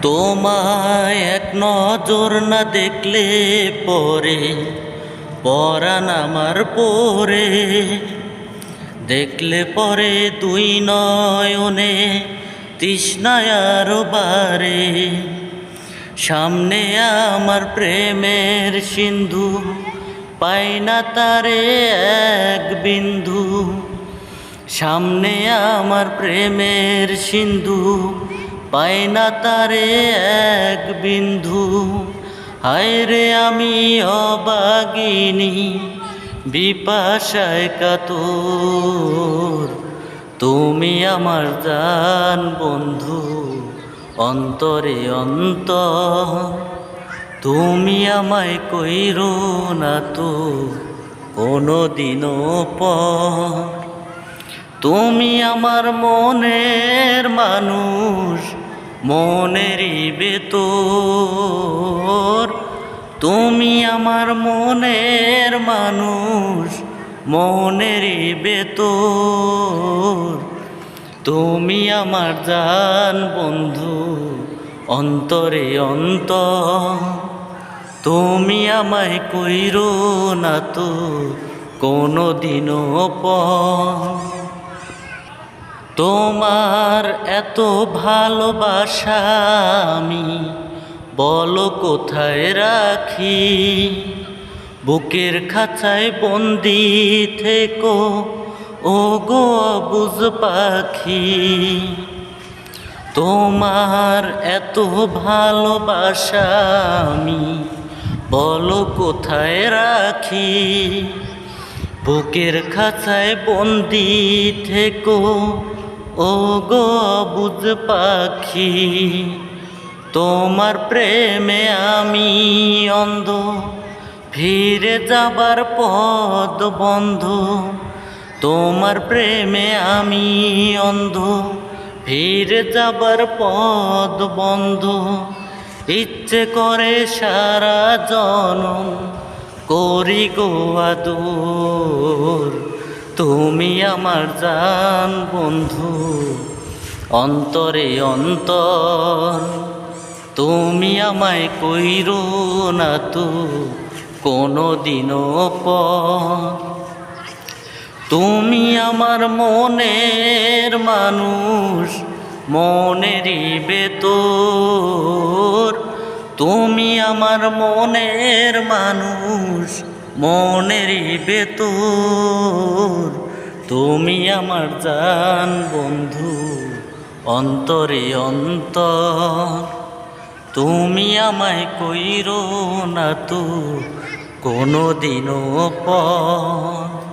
তোমায় এক নজর না দেখলে পরে পরাণ আমার পরে, দেখলে পরে দুই নয়নে তৃষ্ণায় আরো বারে। সামনে আমার প্রেমের সিন্ধু, পাই না তারে এক বিন্দু। সামনে আমার প্রেমের সিন্ধু, পাই না তারে এক বিন্দু। হায় রে আমি অবাগিনী, বিপাশায় কাতর। তুমি আমার জান বন্ধু, অন্তরে অন্তর। তুমি আমায় কইরো না তো কোনোদিনও পর। তুমি আমার মনের মানুষ, মনেরই ভেতর। তুমি আমার মনের মানুষ, মনেরই ভেতর। তুমি আমার জান বন্ধু, অন্তরে অন্তর। তুমি আমায় কইরো না তো কোনোদিনও পর। তোমার এত ভালোবাসা আমি বলো কোথায় রাখি। বুকের খাঁচায় বন্দি থেকো ও গো অবুঝ পাখি। তোমার এত ভালোবাসা আমি বলো কোথায় রাখি। বুকের খাঁচায় বন্দি থেকো ও গো অবুঝ পাখি। তোমার প্রেমে আমি অন্ধ, ফিরে যাবার পথ বন্ধ। তোমার প্রেমে আমি অন্ধ, ফিরে যাবার পথ বন্ধ। ইচ্ছে করে সারা জনম করি গো আদর। তুমি আমার জান বন্ধু, অন্তরে অন্তর। তুমি আমায় কইরো না তো কোনোদিনও পর। তুমি আমার মনের মানুষ, মনেরই ভেতর। তুমি আমার মনের মানুষ, মনেরই ভেতর। তুমি আমার জান বন্ধু, অন্তরে অন্তর। তুমি আমায় কইরো না তো কোনোদিনও পর।